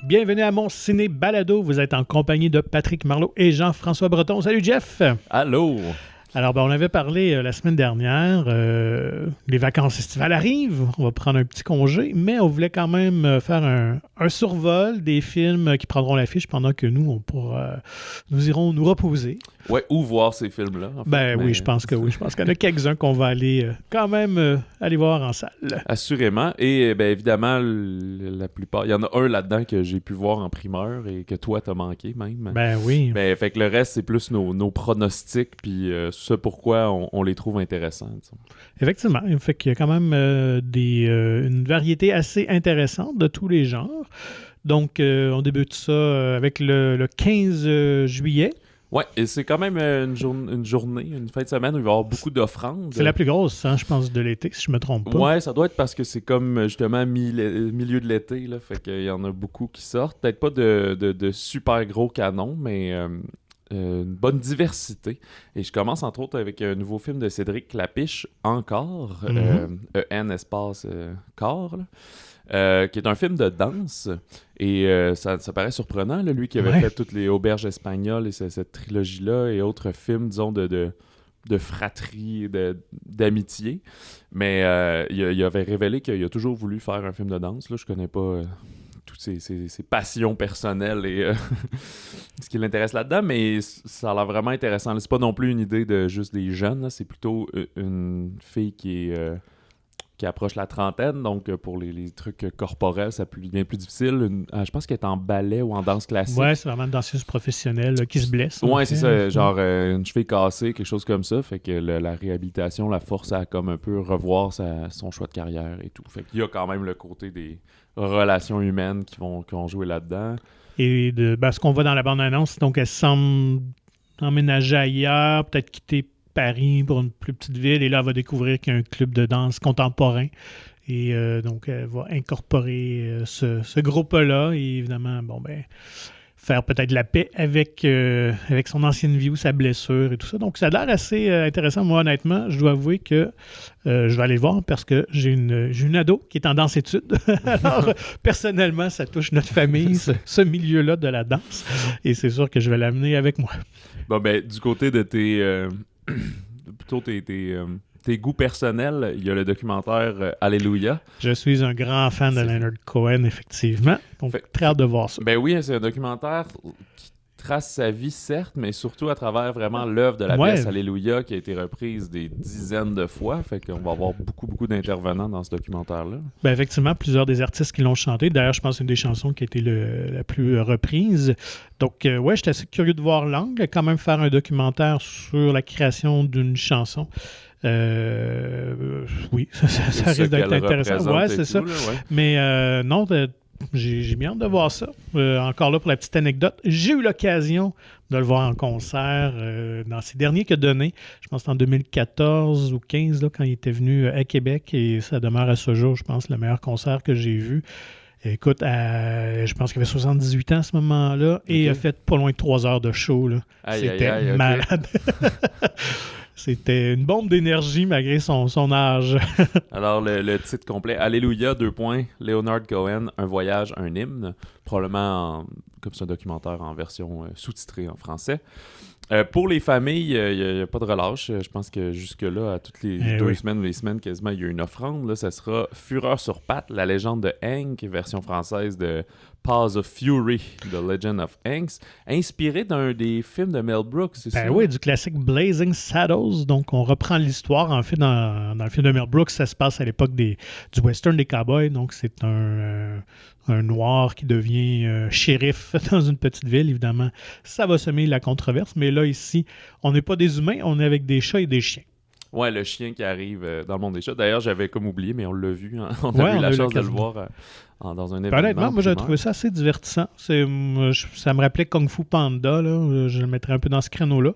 Bienvenue à mon ciné balado. Vous êtes en compagnie de Patrick Marleau et Jean-François Breton. Salut Jeff! Allô! Alors, on avait parlé la semaine dernière, les vacances estivales arrivent, on va prendre un petit congé, mais on voulait quand même faire un survol des films qui prendront l'affiche pendant que nous irons nous reposer. Ouais, ou voir ces films-là. En fait, oui, je pense que oui. Je pense qu'il y en a quelques-uns qu'on va aller quand même aller voir en salle. Assurément. Et évidemment, la plupart, il y en a un là-dedans que j'ai pu voir en primeur et que toi, t'as manqué même. Ben oui. Fait que le reste, c'est plus nos pronostics, puis ce pourquoi on les trouve intéressants. T'sais. Effectivement. Fait qu'il y a quand même une variété assez intéressante de tous les genres. Donc, on débute ça avec le 15 juillet. Ouais, et c'est quand même une journée, une fin de semaine où il va y avoir beaucoup d'offrandes. C'est la plus grosse, je pense, de l'été, si je me trompe pas. Ouais, ça doit être parce que c'est comme justement milieu de l'été, là, fait qu'il y en a beaucoup qui sortent. Peut-être pas de super gros canons, mais une bonne diversité. Et je commence entre autres avec un nouveau film de Cédric Klapisch, Encore, EN espace corps, là. Qui est un film de danse. Et ça paraît surprenant, là, lui qui avait fait toutes les Auberges espagnoles et cette trilogie-là et autres films, disons, de fratrie, d'amitié. Mais il avait révélé qu'il a toujours voulu faire un film de danse. Là, je connais pas toutes ses passions personnelles et ce qui l'intéresse là-dedans, mais ça a l'air vraiment intéressant. Là, c'est pas non plus une idée de juste des jeunes, là, c'est plutôt une fille qui approche la trentaine, donc pour les trucs corporels, ça devient plus difficile. Je pense qu'elle est en ballet ou en danse classique. Ouais, c'est vraiment une danseuse professionnelle qui se blesse. Ouais, c'est ça, genre une cheville cassée, quelque chose comme ça, fait que la réhabilitation la force à comme un peu revoir son choix de carrière et tout. Fait qu'il y a quand même le côté des relations humaines qui vont jouer là-dedans. Et ce qu'on voit dans la bande-annonce, donc elle semble emménager ailleurs, peut-être quitter Paris pour une plus petite ville, et là, elle va découvrir qu'il y a un club de danse contemporain. Et donc, elle va incorporer ce groupe-là et évidemment, faire peut-être la paix avec son ancienne vie ou sa blessure et tout ça. Donc, ça a l'air assez intéressant. Moi, honnêtement, je dois avouer que je vais aller le voir parce que j'ai une ado qui est en danse-études. Alors, personnellement, ça touche notre famille, ce milieu-là de la danse. Et c'est sûr que je vais l'amener avec moi. Bon, du côté de plutôt tes goûts personnels, il y a le documentaire Alléluia. Je suis un grand fan de Leonard Cohen, effectivement. Donc, très hâte de voir ça. Ben oui, c'est un documentaire qui trace sa vie, certes, mais surtout à travers vraiment l'œuvre de la pièce Alléluia qui a été reprise des dizaines de fois. Fait qu'on va avoir beaucoup d'intervenants dans ce documentaire-là. Ben effectivement, plusieurs des artistes qui l'ont chanté. D'ailleurs, je pense que c'est une des chansons qui a été la plus reprise. Donc, j'étais assez curieux de voir l'angle. Quand même faire un documentaire sur la création d'une chanson. Oui, ça risque d'être intéressant. Ouais, c'est ça. Là, ouais. Mais non, j'ai bien hâte de voir ça. Encore là, pour la petite anecdote, j'ai eu l'occasion de le voir en concert dans ses derniers qu'il a donné. Je pense que c'était en 2014 ou 2015, là, quand il était venu à Québec. Et ça demeure à ce jour, je pense, le meilleur concert que j'ai vu. Écoute, je pense qu'il avait 78 ans à ce moment-là. Et il a fait pas loin de 3 heures de show. Là. C'était malade. C'était une bombe d'énergie malgré son âge. Alors, le titre complet, Alléluia, : Leonard Cohen, un voyage, un hymne. Probablement, comme c'est un documentaire en version sous-titrée en français. Pour les familles, il n'y a pas de relâche. Je pense que jusque-là, à toutes les 2 semaines ou les semaines quasiment, il y a une offrande. Là, ça sera Fureur sur pattes, la légende de Hank, version française de Paws of Fury, The Legend of Hank, inspiré d'un des films de Mel Brooks, c'est ça? Oui, du classique Blazing Saddles. Donc, on reprend l'histoire. En fait, dans le film de Mel Brooks, ça se passe à l'époque du western des cowboys. Donc, c'est un noir qui devient shérif dans une petite ville. Évidemment, ça va semer la controverse. Mais là, ici, on n'est pas des humains, on est avec des chats et des chiens. Ouais, le chien qui arrive dans le monde des chats. D'ailleurs, j'avais comme oublié, mais on l'a vu. Hein? On a eu la chance de le voir dans un événement. Honnêtement, moi, j'ai trouvé ça assez divertissant. Ça me rappelait Kung Fu Panda. Là. Je le mettrais un peu dans ce créneau-là.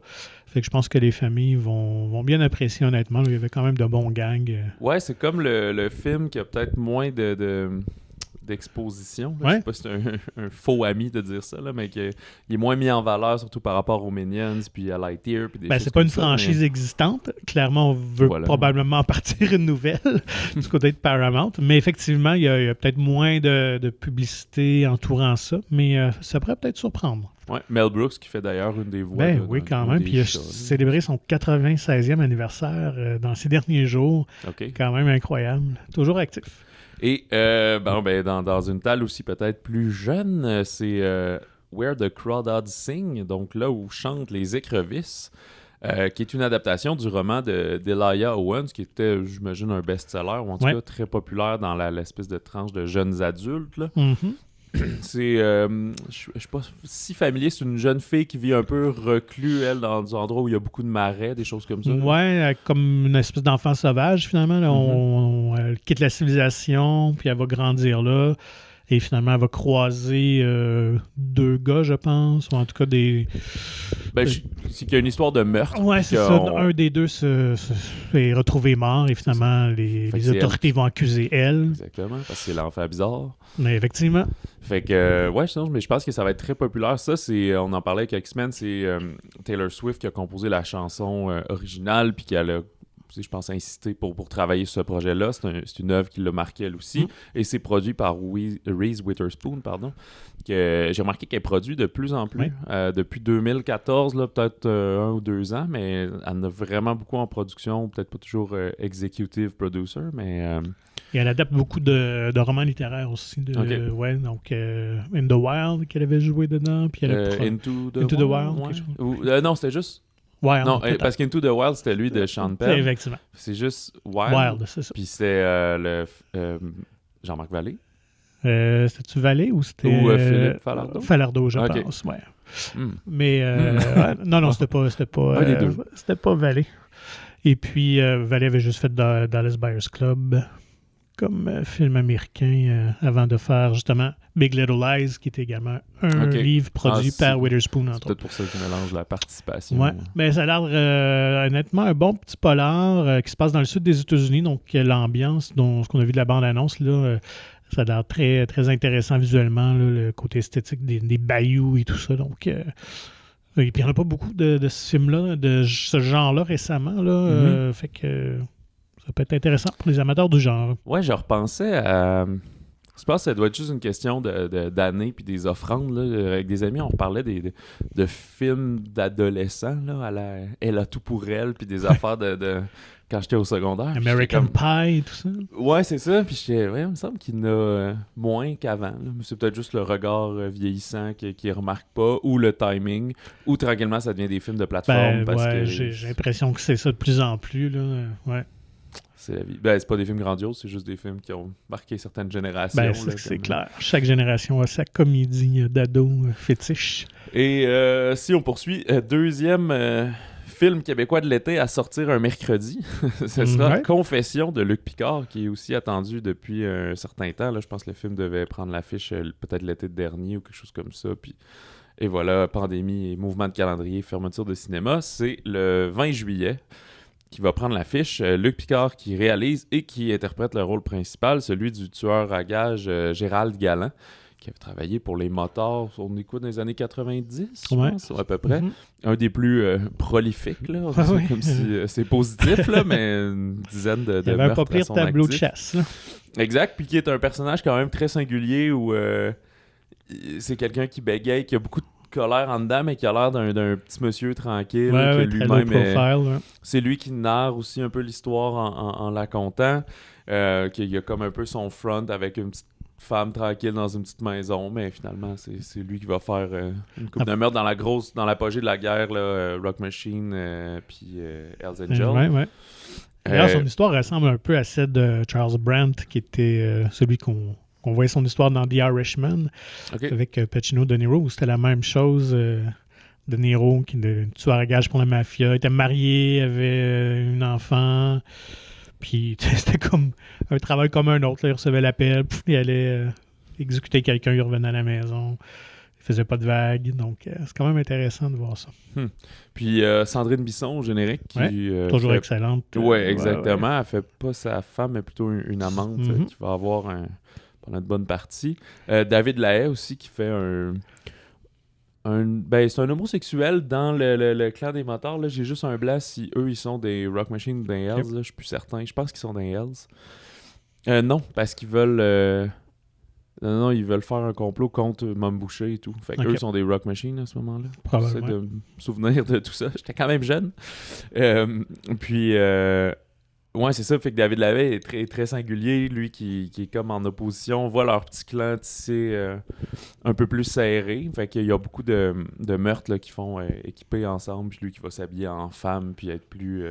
Fait que je pense que les familles vont bien apprécier, honnêtement. Il y avait quand même de bons gangs. Ouais, c'est comme le film qui a peut-être moins de d'exposition. Ouais. Je sais pas si c'est un faux ami de dire ça, là, mais qu'il est moins mis en valeur, surtout par rapport aux Minions, puis à Lightyear, puis des choses c'est pas comme une ça, franchise existante. Clairement, on veut probablement en partir une nouvelle du côté de Paramount. Mais effectivement, il y a peut-être moins de publicité entourant ça, mais ça pourrait peut-être surprendre. Ouais, Mel Brooks qui fait d'ailleurs une des voix. Oui, quand même. Puis il a célébré son 96e anniversaire dans ces derniers jours. Okay. Quand même incroyable. Toujours actif. Et dans une talle aussi peut-être plus jeune, c'est Where the Crawdads Sing, donc là où chantent les écrevisses, qui est une adaptation du roman d'Elijah Owens, qui était, j'imagine, un best-seller, ou en tout cas très populaire dans l'espèce de tranche de jeunes adultes. Là. Mm-hmm. C'est, je suis pas si familier, c'est une jeune fille qui vit un peu reclus, elle, dans des endroits où il y a beaucoup de marais, des choses comme ça. Ouais, comme une espèce d'enfant sauvage, finalement. Là, elle quitte la civilisation, puis elle va grandir là. Et finalement, elle va croiser 2 gars, je pense, ou en tout cas des... c'est qu'il y a une histoire de meurtre. Ouais, c'est ça. Un des deux est retrouvé mort et finalement, les autorités vont accuser elle. Exactement, parce que c'est l'enfant bizarre. Mais effectivement. Fait que, mais je pense que ça va être très populaire. Ça, on en parlait avec X-Men, c'est Taylor Swift qui a composé la chanson originale, puis qui a je pense, insisté pour travailler sur ce projet-là. C'est une œuvre qui l'a marqué elle aussi. Et c'est produit par Reese Witherspoon, pardon. Que j'ai remarqué qu'elle produit de plus en plus. Depuis 2014, là, peut-être 1 ou 2 ans, mais elle en a vraiment beaucoup en production. Peut-être pas toujours executive producer, mais... Et elle adapte beaucoup de romans littéraires aussi. Donc In the Wild, qu'elle avait joué dedans. Puis Into the Wild. Non, c'était juste... Wild, non, parce qu'Into the Wild, c'était lui de Sean Penn. Effectivement. C'est juste Wild. Wild, c'est ça. Puis c'est Jean-Marc Vallée. C'était-tu Vallée ou c'était... Ou Philippe Falardeau? Falardeau, je pense, ouais. Mais non, c'était pas un des deux. C'était pas Vallée. Et puis, Vallée avait juste fait Dallas Buyers Club comme film américain avant de faire justement Big Little Lies, qui est également un livre produit par Witherspoon, entre autres. C'est peut-être pour ça que je mélange la participation. Ouais, mais ça a l'air honnêtement un bon petit polar qui se passe dans le sud des États-Unis, donc l'ambiance, ce qu'on a vu de la bande-annonce, là, ça a l'air très, très intéressant visuellement, là, le côté esthétique des bayous et tout ça, donc... et puis il n'y en a pas beaucoup de ce film-là, de ce genre-là récemment, là, fait que... Ça peut être intéressant pour les amateurs du genre. Ouais, je repensais à... Je pense que ça doit être juste une question d'années puis des offrandes. Là. Avec des amis, on parlait de films d'adolescents. Là, Elle a tout pour elle, puis des affaires de quand j'étais au secondaire. American Pie et tout ça. Ouais, c'est ça. Puis il me semble qu'il y en a moins qu'avant. C'est peut-être juste le regard vieillissant qui ne remarque pas, ou le timing, ou tranquillement ça devient des films de plateforme. J'ai l'impression que c'est ça de plus en plus. Là. Ouais. C'est la vie. C'est pas des films grandioses, c'est juste des films qui ont marqué certaines générations. C'est clair. Chaque génération a sa comédie d'ado fétiche. Et si on poursuit, deuxième film québécois de l'été à sortir un mercredi, ce sera Confession de Luc Picard, qui est aussi attendu depuis un certain temps. Là, je pense que le film devait prendre l'affiche peut-être l'été dernier ou quelque chose comme ça. Et voilà, pandémie et mouvement de calendrier, fermeture de cinéma. C'est le 20 juillet. Qui va prendre l'affiche, Luc Picard qui réalise et qui interprète le rôle principal, celui du tueur à gages Gérald Galland, qui avait travaillé pour les motards, on est quoi, dans les années 90, je pense, à peu près. Un des plus prolifiques, là, comme si c'est positif, là, mais une dizaine de meurtres. Il y avait un pas pire tableau de chasse. Là. Exact, puis qui est un personnage quand même très singulier où c'est quelqu'un qui bégaye, qui a beaucoup de colère en dedans, mais qui a l'air d'un petit monsieur tranquille. Que lui-même c'est lui qui narre aussi un peu l'histoire en la contant. Qu'il y a comme un peu son front avec une petite femme tranquille dans une petite maison, mais finalement, c'est lui qui va faire une coupe de meurtre dans l'apogée de la guerre, là, Rock Machine puis Hells Angels. D'ailleurs, son histoire ressemble un peu à celle de Charles Brandt, qui était celui qu'on voyait son histoire dans The Irishman, avec Pacino De Niro, où c'était la même chose. De Niro, qui était tueur à gages pour la mafia, était marié, avait une enfant, puis c'était comme un travail comme un autre. Là, il recevait l'appel, il allait exécuter quelqu'un, il revenait à la maison. Il faisait pas de vagues, donc c'est quand même intéressant de voir ça. Puis Sandrine Bisson au générique. Qui, toujours excellente. Oui, exactement. Elle fait pas sa femme, mais plutôt une amante qui va avoir pendant une bonne partie. David Lahaye aussi, qui fait ben, c'est un homosexuel dans le clan des motards. Là. J'ai juste un blanc si eux, ils sont des Rock Machine, des Hells. Je suis plus certain. Je pense qu'ils sont des Hells. Non, parce qu'ils veulent... Non, ils veulent faire un complot contre Mom Boucher et tout. Fait qu'eux sont des Rock Machine à ce moment-là. J'essaie de me souvenir de tout ça. J'étais quand même jeune. Puis... Ouais, c'est ça. Fait que David Lahaye est très, très singulier. Lui qui est comme en opposition. On voit leur petit clan tissé un peu plus serré. Fait qu'il y a beaucoup de meurtres là, qui font équiper ensemble. Puis lui qui va s'habiller en femme puis être plus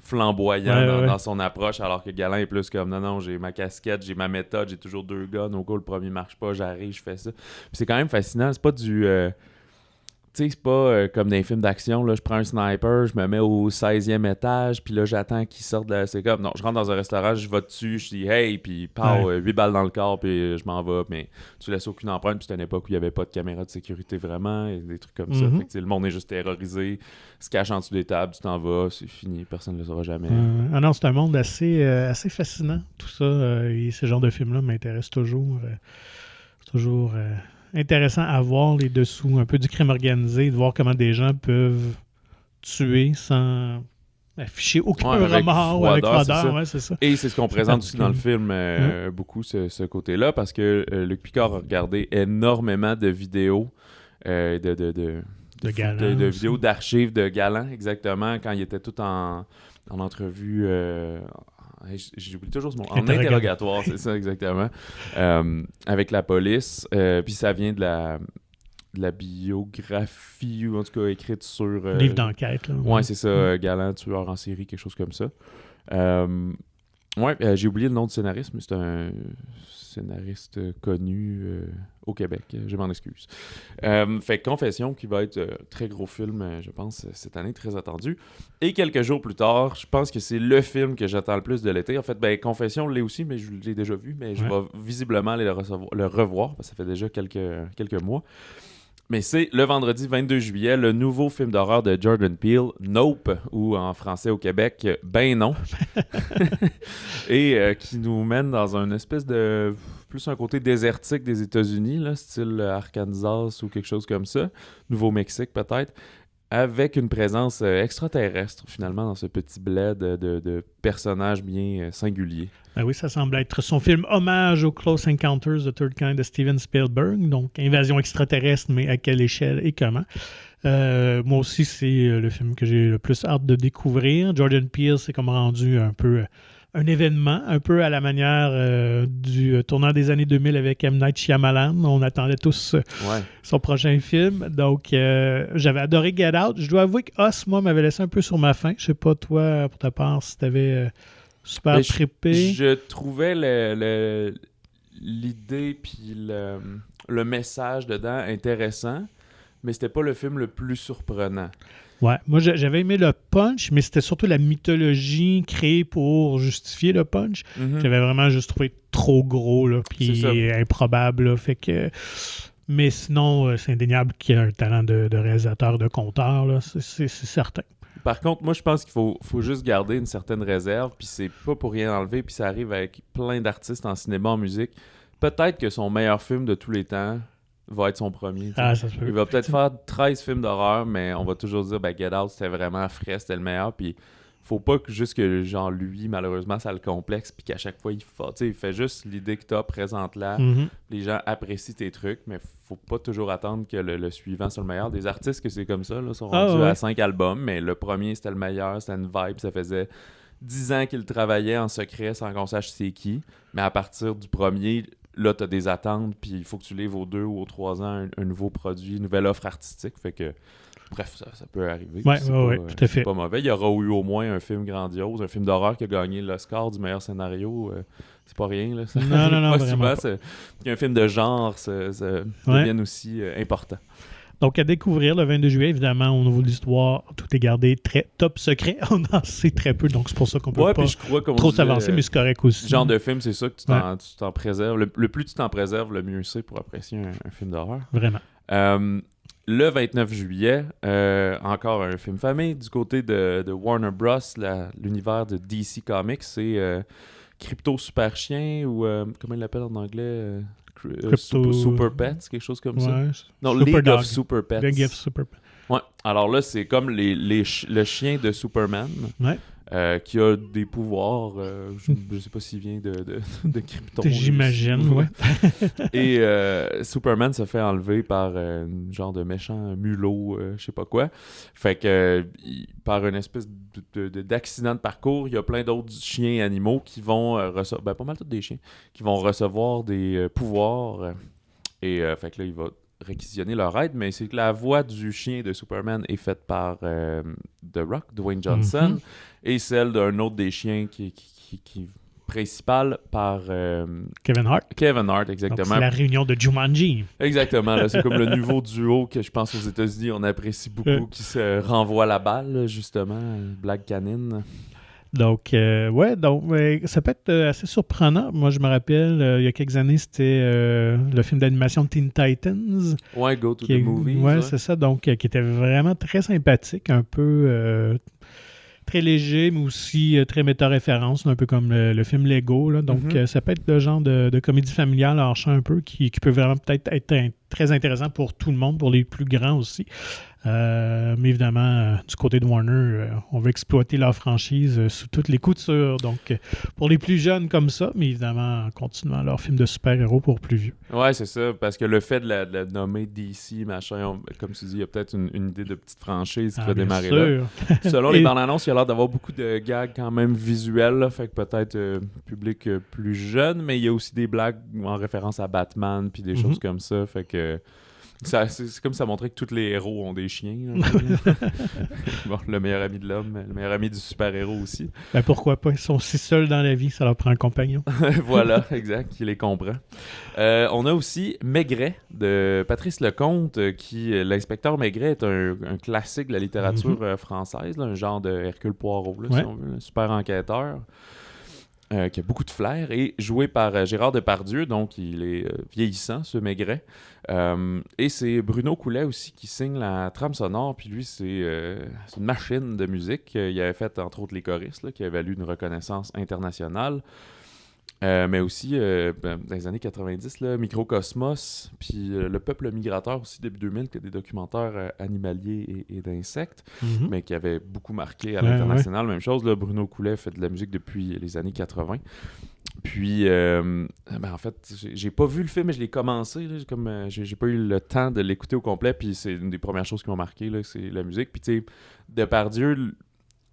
flamboyant dans son approche. Alors que Galant est plus comme non, j'ai ma casquette, j'ai ma méthode, j'ai toujours 2 guns. Au cas où le premier marche pas, j'arrive, je fais ça. Puis c'est quand même fascinant. C'est pas du... Tu sais, c'est pas comme dans les films d'action, là, je prends un sniper, je me mets au 16e étage, puis là, j'attends qu'il sorte de la... C'est comme, non, je rentre dans un restaurant, je vais dessus, je dis « Hey », puis 8 balles dans le corps, puis je m'en vais, mais tu laisses aucune empreinte, puis c'était une époque où il n'y avait pas de caméra de sécurité vraiment, et des trucs comme ça. Fait que le monde est juste terrorisé, se cache en dessous des tables, tu t'en vas, c'est fini, personne ne le saura jamais. Ah non, c'est un monde assez fascinant, tout ça, et ce genre de films-là m'intéresse toujours. Toujours... intéressant à voir les dessous un peu du crime organisé, de voir comment des gens peuvent tuer sans afficher aucun remords ou avec froideur. C'est ça. Et c'est ce qu'on présente aussi dans le film, beaucoup ce côté-là, parce que Luc Picard a regardé énormément de vidéos de vidéos d'archives de Galant, exactement, quand il était tout en entrevue... j'oublie toujours ce mot. En interrogatoire, c'est ça exactement. Avec la police. Puis ça vient de la biographie, ou en tout cas écrite sur... livre d'enquête. Là, ouais, c'est ça. Galant, tueur en série, quelque chose comme ça. J'ai oublié le nom du scénariste, mais c'est un scénariste connu au Québec. Je m'en excuse. Fait Confession, qui va être très gros film, je pense, cette année, très attendu. Et quelques jours plus tard, je pense que c'est le film que j'attends le plus de l'été. En fait, Confession l'est aussi, mais je l'ai déjà vu, mais je vais visiblement aller le revoir, parce que ça fait déjà quelques mois. Mais c'est le vendredi 22 juillet, le nouveau film d'horreur de Jordan Peele, Nope, ou en français au Québec, Ben non. Et qui nous mène dans une espèce de... plus un côté désertique des États-Unis, là, style Arkansas ou quelque chose comme ça. Nouveau-Mexique peut-être. Avec une présence extraterrestre, finalement, dans ce petit bled de personnages bien singuliers. Ben oui, ça semble être son film hommage au Close Encounters of the Third Kind de Steven Spielberg, donc invasion extraterrestre, mais à quelle échelle et comment. Moi aussi, c'est le film que j'ai le plus hâte de découvrir. Jordan Peele s'est comme rendu un peu... un événement, un peu à la manière du tournant des années 2000 avec M. Night Shyamalan. On attendait tous son prochain film. Donc, j'avais adoré Get Out. Je dois avouer que Us, moi, m'avait laissé un peu sur ma faim. Je sais pas, toi, pour ta part, si t'avais super trippé. Je trouvais l'idée puis le message dedans intéressant, mais c'était pas le film le plus surprenant. Ouais, moi j'avais aimé le punch, mais c'était surtout la mythologie créée pour justifier le punch. J'avais vraiment juste trouvé trop gros, là, puis improbable, là, fait que... Mais sinon, c'est indéniable qu'il y a un talent de réalisateur, de conteur, là, c'est certain. Par contre, moi je pense qu'il faut juste garder une certaine réserve, puis c'est pas pour rien enlever, puis ça arrive avec plein d'artistes en cinéma, en musique. Peut-être que son meilleur film de tous les temps va être son premier. Ça se peut. Il va peut-être faire 13 films d'horreur, mais on va toujours dire Get Out, c'était vraiment frais, c'était le meilleur. Puis faut pas que juste que genre lui, malheureusement, ça le complexe, puis qu'à chaque fois il fait juste l'idée que t'as, présente-la. Les gens apprécient tes trucs, mais faut pas toujours attendre que le suivant soit le meilleur. Des artistes que c'est comme ça, là, sont rendus à 5 albums, mais le premier c'était le meilleur, c'était une vibe, ça faisait 10 ans qu'ils travaillaient en secret sans qu'on sache c'est qui. Mais à partir du premier, là, tu as des attentes, puis il faut que tu livres aux 2 ou aux 3 ans un nouveau produit, une nouvelle offre artistique. Fait que, bref, ça peut arriver. Oui, tout à fait. C'est pas mauvais. Il y aura eu au moins un film grandiose, un film d'horreur qui a gagné l'Oscar du meilleur scénario. C'est pas rien, là. Ça non, pas vraiment souvent. Qu'un film de genre ça devienne aussi important. Donc, à découvrir le 22 juillet, évidemment, au niveau de l'histoire, tout est gardé très top secret. On en sait très peu, donc c'est pour ça qu'on peut pas trop s'avancer, mais c'est correct aussi. Ce genre de film, c'est ça que tu t'en préserves. Le plus tu t'en préserves, le mieux c'est pour apprécier un film d'horreur. Vraiment. Le 29 juillet, encore un film famille du côté de Warner Bros., l'univers de DC Comics. C'est Crypto Super Chien ou comment il l'appelle en anglais Crypto... Super Pets, quelque chose comme ça. Ouais, Non, Super League Dog. of Super Pets. League of Super Pets. Ouais. Alors là, c'est comme le chien de Superman. Ouais. Qui a des pouvoirs. Je ne sais pas s'il vient de Krypton. J'imagine, ouais. Et Superman se fait enlever par un genre de méchant mulot, je sais pas quoi. Fait que par une espèce d'accident de parcours, il y a plein d'autres chiens et animaux qui vont recevoir, ben pas mal tous des chiens, qui vont recevoir des pouvoirs. Et fait que là, il va réquisitionner leur aide, mais c'est que la voix du chien de Superman est faite par The Rock, Dwayne Johnson, et celle d'un autre des chiens qui principal par Kevin Hart. Kevin Hart, exactement. Donc, c'est la réunion de Jumanji. Exactement, là, c'est comme le nouveau duo que je pense aux États-Unis on apprécie beaucoup, qui se renvoie la balle, justement, blague canine. Donc, ça peut être assez surprenant. Moi, je me rappelle, il y a quelques années, c'était le film d'animation Teen Titans. Ouais, Go to the Movies. Ouais, c'est ça. Donc, qui était vraiment très sympathique, un peu très léger, mais aussi très méta-référence, un peu comme le film Lego. Là. Donc, ça peut être le genre de comédie familiale hors champ un peu, qui peut vraiment peut-être être très intéressant pour tout le monde, pour les plus grands aussi. Mais évidemment, du côté de Warner, on veut exploiter leur franchise sous toutes les coutures. Donc, pour les plus jeunes comme ça, mais évidemment, en continuant leur film de super-héros pour plus vieux. Ouais, c'est ça, parce que le fait de la nommer DC, machin, comme tu dis, il y a peut-être une idée de petite franchise qui va démarrer là. Selon les bandes annonces, il y a l'air d'avoir beaucoup de gags quand même visuels, là, fait que peut-être public plus jeune, mais il y a aussi des blagues en référence à Batman puis des choses comme ça, fait que c'est comme ça montrait que tous les héros ont des chiens. Bon, le meilleur ami de l'homme, le meilleur ami du super-héros aussi. Ben pourquoi pas? Ils sont si seuls dans la vie, ça leur prend un compagnon. Voilà, exact, qui les comprend. On a aussi Maigret de Patrice Lecomte, l'inspecteur Maigret est un classique de la littérature française, là, un genre de Hercule Poirot, là, si on veut, un super enquêteur. Qui a beaucoup de flair, et joué par Gérard Depardieu, donc il est vieillissant, ce Maigret. Et c'est Bruno Coulet aussi qui signe la trame sonore, puis lui, c'est une machine de musique. Il avait fait, entre autres, Les Choristes, là, qui avait valu une reconnaissance internationale. Mais aussi, dans les années 90, là, Microcosmos, puis Le Peuple migrateur aussi, début 2000, qui a des documentaires animaliers et d'insectes, mais qui avait beaucoup marqué à l'international. Même chose, là, Bruno Coulet fait de la musique depuis les années 80. Puis, en fait, j'ai pas vu le film, mais je l'ai commencé. Là, j'ai pas eu le temps de l'écouter au complet, puis c'est une des premières choses qui m'ont marqué, là, c'est la musique. Puis, tu sais, Depardieu,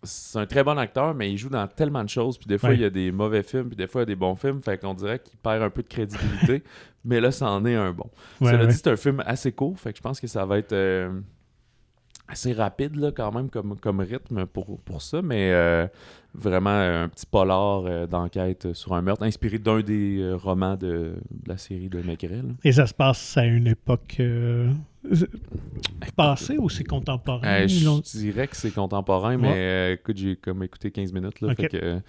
c'est un très bon acteur, mais il joue dans tellement de choses. Puis des fois, il y a des mauvais films, puis des fois, il y a des bons films. Fait qu'on dirait qu'il perd un peu de crédibilité. Mais là, ça en est un bon. Cela dit, c'est un film assez court. Fait que je pense que ça va être assez rapide, là, quand même, comme rythme pour ça. Mais vraiment un petit polar d'enquête sur un meurtre, inspiré d'un des romans de la série de Maigret. Là. Et ça se passe à une époque passée ou c'est contemporain? Je dirais que c'est contemporain, mais écoute, j'ai comme écouté 15 minutes, là, fait que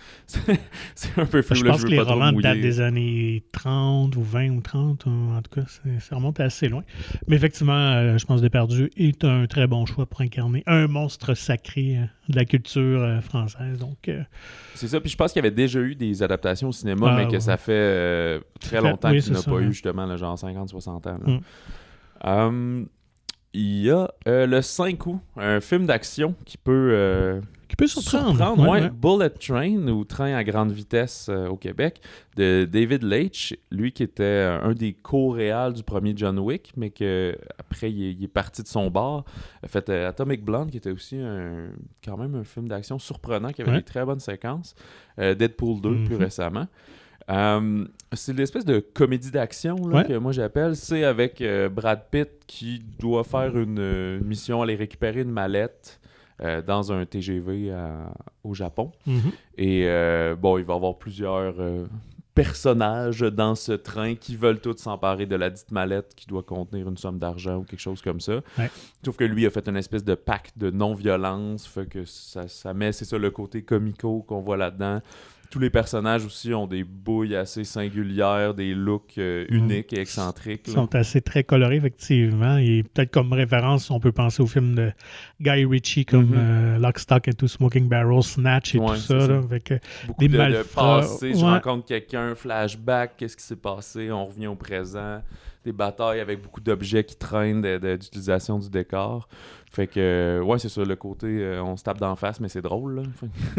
c'est un peu flou. Je pense que les romans datent des années 30 ou 20 ou 30, en tout cas, ça remonte assez loin. Mais effectivement, je pense que Depardieu est un très bon choix pour incarner un monstre sacré de la culture française. Donc, c'est ça, puis je pense qu'il y avait déjà eu des adaptations au cinéma, mais que ça fait très longtemps qu'il n'a pas eu, justement, là, genre 50-60 ans. Là. Il y a le 5 août, un film d'action qui peut surprendre. Bullet Train, ou Train à grande vitesse au Québec, de David Leitch, lui qui était un des co-réals du premier John Wick, mais qu'après il est parti de son bar. Il a fait Atomic Blonde, qui était aussi quand même un film d'action surprenant, qui avait des très bonnes séquences. Deadpool 2, plus récemment. C'est l'espèce de comédie d'action là, que moi j'appelle. C'est avec Brad Pitt qui doit faire une mission, aller récupérer une mallette dans un TGV au Japon. Et il va y avoir plusieurs personnages dans ce train qui veulent tous s'emparer de la dite mallette qui doit contenir une somme d'argent ou quelque chose comme ça. Sauf que lui a fait une espèce de pacte de non-violence, fait que ça met, c'est ça, le côté comico qu'on voit là-dedans. Tous les personnages aussi ont des bouilles assez singulières, des looks uniques et excentriques. Ils sont assez très colorés, effectivement. Et peut-être comme référence, on peut penser au film de Guy Ritchie comme Lock, Stock and Two Smoking Barrels, Snatch et tout ça. Là, avec, beaucoup des de malfrats. passé, je rencontre quelqu'un, flashback, qu'est-ce qui s'est passé, on revient au présent. Des batailles avec beaucoup d'objets qui traînent d'utilisation du décor. Fait que, ouais, c'est ça, le côté, on se tape d'en face, mais c'est drôle, là.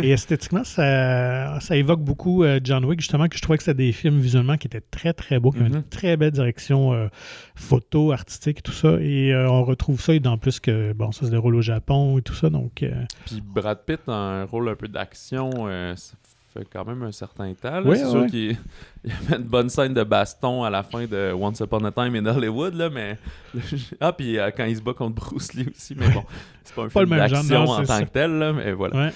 Et esthétiquement, ça évoque beaucoup John Wick, justement, que je trouvais que c'était des films visuellement qui étaient très, très beaux, qui avaient une très belle direction photo, artistique et tout ça. Et on retrouve ça, et en plus que, bon, ça se déroule au Japon et tout ça, donc... Puis Brad Pitt a un rôle un peu d'action, ça fait quand même un certain temps. Là. Oui, c'est sûr qu'il y avait une bonne scène de baston à la fin de Once Upon a Time in Hollywood, là, mais... puis quand il se bat contre Bruce Lee aussi, mais bon, c'est pas un film d'action en tant que tel, là, mais voilà. Ouais.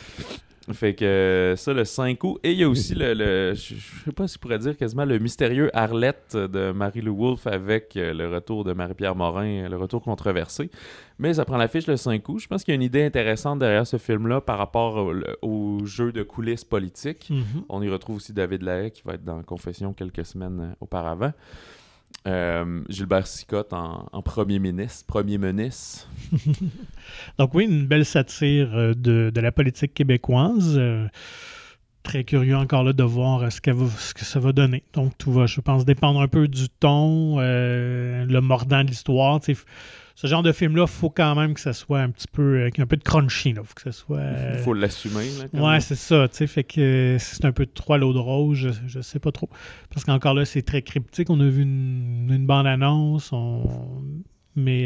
Fait que ça, le 5 août. Et il y a aussi je sais pas si je pourrais dire quasiment le mystérieux Arlette de Marie-Lou Wolfe avec le retour de Marie-Pierre Morin, le retour controversé. Mais ça prend l'affiche le 5 août. Je pense qu'il y a une idée intéressante derrière ce film-là par rapport au jeu de coulisses politiques. On y retrouve aussi David Lahaye qui va être dans Confession quelques semaines auparavant. Gilbert Sicotte en premier ministre. Donc oui, une belle satire de la politique québécoise. Très curieux encore là de voir ce que ça va donner. Donc tout va, je pense, dépendre un peu du ton, le mordant de l'histoire. Ce genre de film-là, il faut quand même que ça soit un petit peu, avec un peu de crunchy. Faut que ça soit... faut l'assumer. Ouais, c'est ça. Fait que c'est un peu trop à l'eau de rose, je sais pas trop. Parce qu'encore là, c'est très cryptique. On a vu une bande-annonce, mais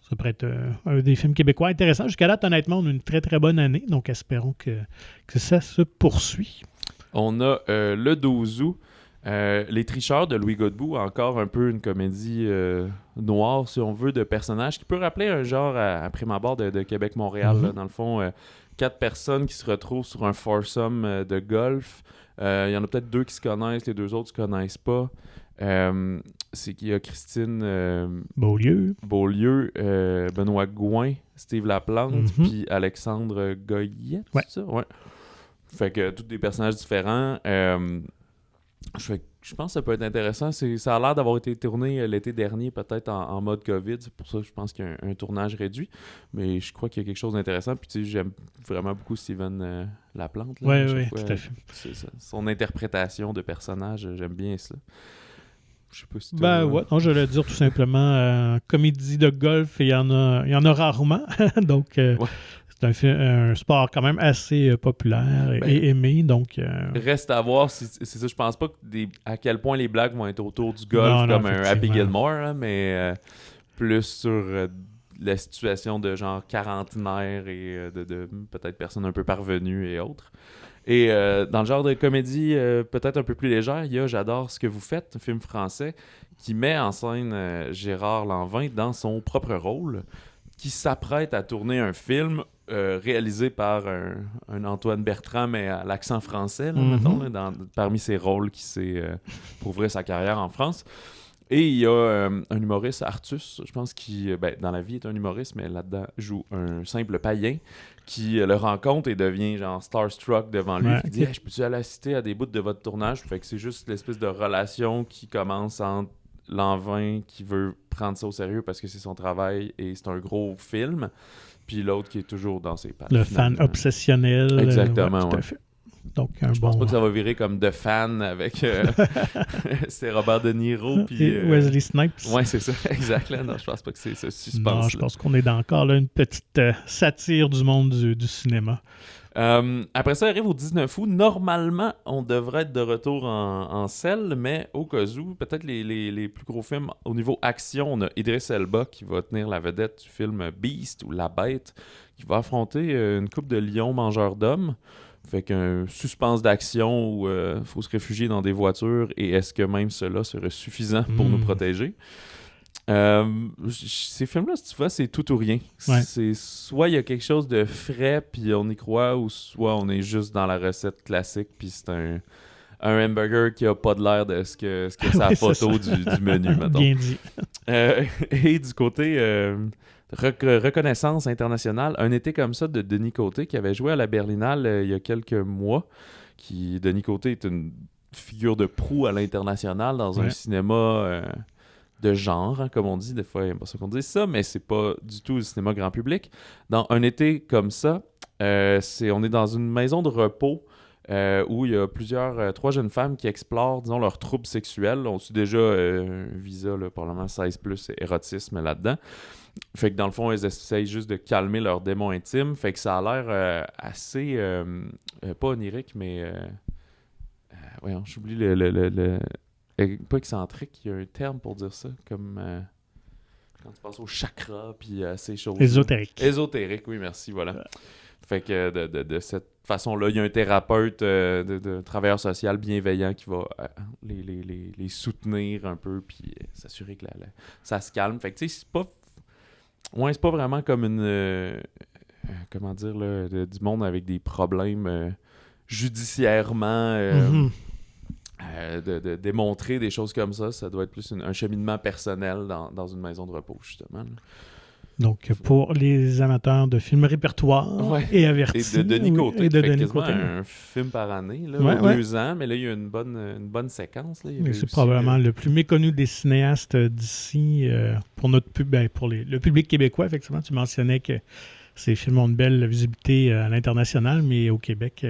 ça pourrait être un des films québécois intéressants. Jusqu'à date, honnêtement, on a une très très bonne année. Donc espérons que ça se poursuit. On a le 12 août. Les Tricheurs de Louis Godbout, encore un peu une comédie noire, si on veut, de personnages qui peut rappeler un genre à prime abord de Québec-Montréal. Là, dans le fond, 4 personnes qui se retrouvent sur un foursome de golf. Il y en a peut-être 2 qui se connaissent, les 2 autres ne se connaissent pas. C'est qu'il y a Christine Beaulieu, Benoît Gouin, Steve Laplante, puis Alexandre Goyette, c'est ça? Ouais. Fait que tous des personnages différents. Je pense que ça peut être intéressant. Ça a l'air d'avoir été tourné l'été dernier, peut-être en mode COVID. C'est pour ça que je pense qu'il y a un tournage réduit. Mais je crois qu'il y a quelque chose d'intéressant. Puis tu sais, j'aime vraiment beaucoup Steven Laplante. Oui, tout à fait. Son interprétation de personnage, j'aime bien ça. Je sais pas si non, je vais dire tout simplement comédie de golf, il y en a rarement. Donc c'est un sport quand même assez populaire et aimé. Donc reste à voir c'est ça. Je pense pas à quel point les blagues vont être autour du golf comme un Happy Gilmore, hein, mais plus sur la situation de genre quarantenaire et de peut-être personnes un peu parvenues et autres. Et dans le genre de comédie peut-être un peu plus légère, il y a J'adore ce que vous faites, un film français qui met en scène Gérard Lanvin dans son propre rôle, qui s'apprête à tourner un film réalisé par un Antoine Bertrand, mais à l'accent français, là, mettons, là, parmi ses rôles qui s'est pour ouvrir sa carrière en France. Et il y a un humoriste, Artus, je pense, qui, dans la vie, est un humoriste, mais là-dedans, joue un simple païen qui le rencontre et devient genre starstruck devant lui. Il dit « Je peux-tu aller assister à des bouts de votre tournage? » Fait que c'est juste l'espèce de relation qui commence entre Lanvin qui veut prendre ça au sérieux parce que c'est son travail et c'est un gros film, puis l'autre qui est toujours dans ses pattes. Le fan obsessionnel. Exactement, tout à fait. Donc, je pense pas que ça va virer comme The Fan avec c'est Robert De Niro puis Wesley Snipes. Ouais, c'est ça, exact. Là. Non, je pense pas que c'est ce suspense. Non, je pense qu'on est encore là une petite satire du monde du cinéma. Après ça, arrive au 19 août. Normalement, on devrait être de retour en selle, mais au cas où, peut-être les plus gros films au niveau action, on a Idris Elba qui va tenir la vedette du film Beast ou La Bête, qui va affronter une couple de lions mangeurs d'hommes. Fait qu'un suspense d'action où il faut se réfugier dans des voitures et est-ce que même cela serait suffisant pour nous protéger? Ces films-là, si tu vois, c'est tout ou rien. Ouais. C'est soit il y a quelque chose de frais puis on y croit, ou soit on est juste dans la recette classique puis c'est un hamburger qui a pas de l'air de ce que c'est la photo du menu, mettons. Bien dit. Et du côté reconnaissance internationale, Un été comme ça de Denis Côté qui avait joué à la Berlinale il y a quelques mois, Denis Côté est une figure de proue à l'international dans un cinéma de genre, hein, comme on dit. Des fois, il n'y a pas ça qu'on dit ça, mais c'est pas du tout le cinéma grand public. Dans un été comme ça, on est dans une maison de repos où il y a 3 jeunes femmes qui explorent, disons, leurs troubles sexuels. On suit déjà un visa, là, probablement 16+, érotisme là-dedans. Fait que dans le fond, elles essayent juste de calmer leurs démons intimes. Fait que ça a l'air assez, pas onirique, mais... voyons, j'oublie pas excentrique, il y a un terme pour dire ça, comme quand tu passes au chakra, puis ces choses. Ésotérique. Ésotérique, oui, merci, voilà. Fait que de cette façon-là, il y a un thérapeute de travailleur social bienveillant qui va les soutenir un peu, puis s'assurer que ça se calme. Fait que tu sais, c'est pas vraiment comme une... comment dire, là, du monde avec des problèmes judiciairement... de démontrer des choses comme ça doit être plus un cheminement personnel dans une maison de repos, justement. Là. Donc, pour les amateurs de films répertoires et avertis. Et de Denis Côté. Et de fait Denis quasiment Côté. Un film par année, là, 2 ans, mais là, il y a une bonne séquence. Là. C'est probablement le plus méconnu des cinéastes d'ici pour notre le public québécois. Effectivement, tu mentionnais que ces films ont une belle visibilité à l'international, mais au Québec,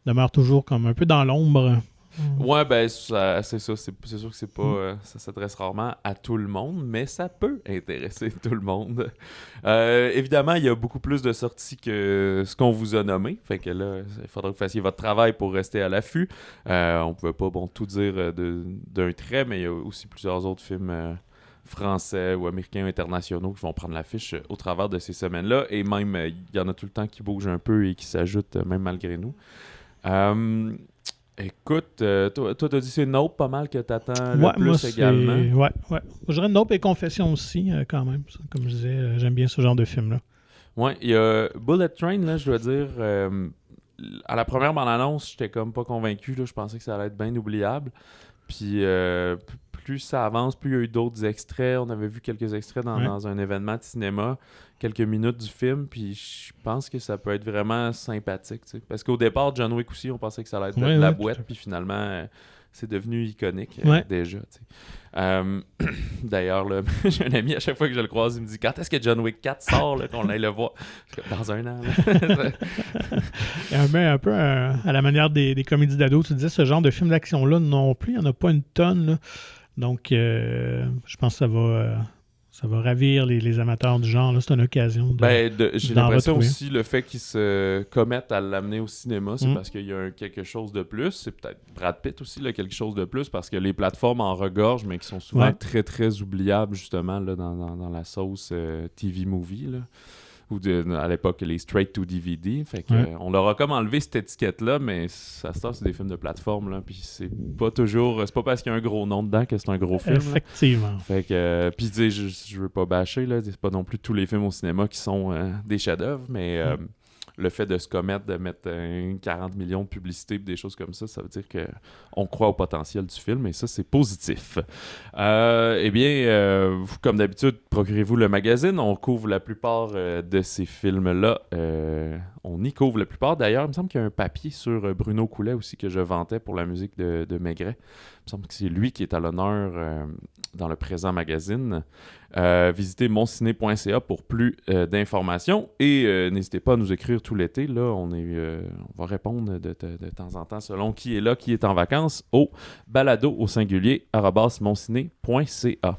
demeurent toujours comme un peu dans l'ombre. Ouais, ben c'est ça. C'est sûr que c'est pas, ça s'adresse rarement à tout le monde, mais ça peut intéresser tout le monde. Évidemment, il y a beaucoup plus de sorties que ce qu'on vous a nommé. Fait que là, il faudra que vous fassiez votre travail pour rester à l'affût. On pouvait pas tout dire d'un trait, mais il y a aussi plusieurs autres films français ou américains ou internationaux qui vont prendre l'affiche au travers de ces semaines-là. Et même, il y en a tout le temps qui bougent un peu et qui s'ajoutent, même malgré nous. Écoute, toi, t'as dit c'est Nope pas mal que t'attends le plus également. Ouais. Je dirais Nope et Confession aussi, quand même. Comme je disais, j'aime bien ce genre de film-là. Ouais, il y a Bullet Train, là, je dois dire. À la première bande-annonce, j'étais comme pas convaincu. Là, je pensais que ça allait être bien oubliable. Puis plus ça avance, plus il y a eu d'autres extraits. On avait vu quelques extraits dans un événement de cinéma, quelques minutes du film, puis je pense que ça peut être vraiment sympathique. T'sais. Parce qu'au départ, John Wick aussi, on pensait que ça allait être de la boîte, puis finalement, c'est devenu iconique déjà. D'ailleurs, là, j'ai un ami, à chaque fois que je le croise, il me dit « Quand est-ce que John Wick 4 sort, là, qu'on aille le voir? » Dans un an. Un peu à la manière des comédies d'ados, tu disais, ce genre de film d'action-là non plus, il n'y en a pas une tonne. Là. Donc, je pense que ça va ravir les amateurs du genre. Là, c'est une occasion j'ai l'impression aussi le fait qu'ils se commettent à l'amener au cinéma, c'est parce qu'il y a quelque chose de plus. C'est peut-être Brad Pitt aussi, là, quelque chose de plus, parce que les plateformes en regorgent, mais qui sont souvent très, très oubliables, justement, là, dans la sauce TV Movie, là. Ou à l'époque les straight to DVD. Fait que, on leur a comme enlevé cette étiquette-là, mais ça se c'est des films de plateforme, là, puis c'est pas parce qu'il y a un gros nom dedans que c'est un gros film. Effectivement. Là. Fait que, puis tu sais, je veux pas bâcher, là, c'est pas non plus tous les films au cinéma qui sont des chefs-d'œuvre, mais le fait de se commettre, de mettre 40 millions de publicités et des choses comme ça veut dire qu'on croit au potentiel du film, et ça, c'est positif. Eh bien, comme d'habitude, procurez-vous le magazine. On couvre la plupart de ces films-là. On y couvre la plupart. D'ailleurs, il me semble qu'il y a un papier sur Bruno Coulet aussi que je vantais pour la musique de Maigret. Il me semble que c'est lui qui est à l'honneur dans le présent magazine. Visitez monciné.ca pour plus d'informations et n'hésitez pas à nous écrire tout l'été. Là, on va répondre de temps en temps selon qui est là, qui est en vacances au balado au singulier @monciné.ca.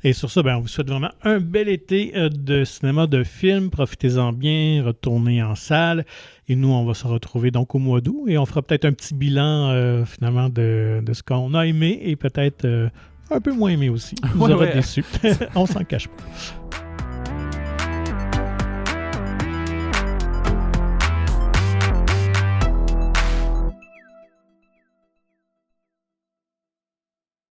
Et sur ça, on vous souhaite vraiment un bel été de cinéma, de films. Profitez-en bien, retournez en salle. Et nous, on va se retrouver donc au mois d'août et on fera peut-être un petit bilan finalement de ce qu'on a aimé et peut-être un peu moins aimé aussi. Vous aurez déçu. On s'en cache pas.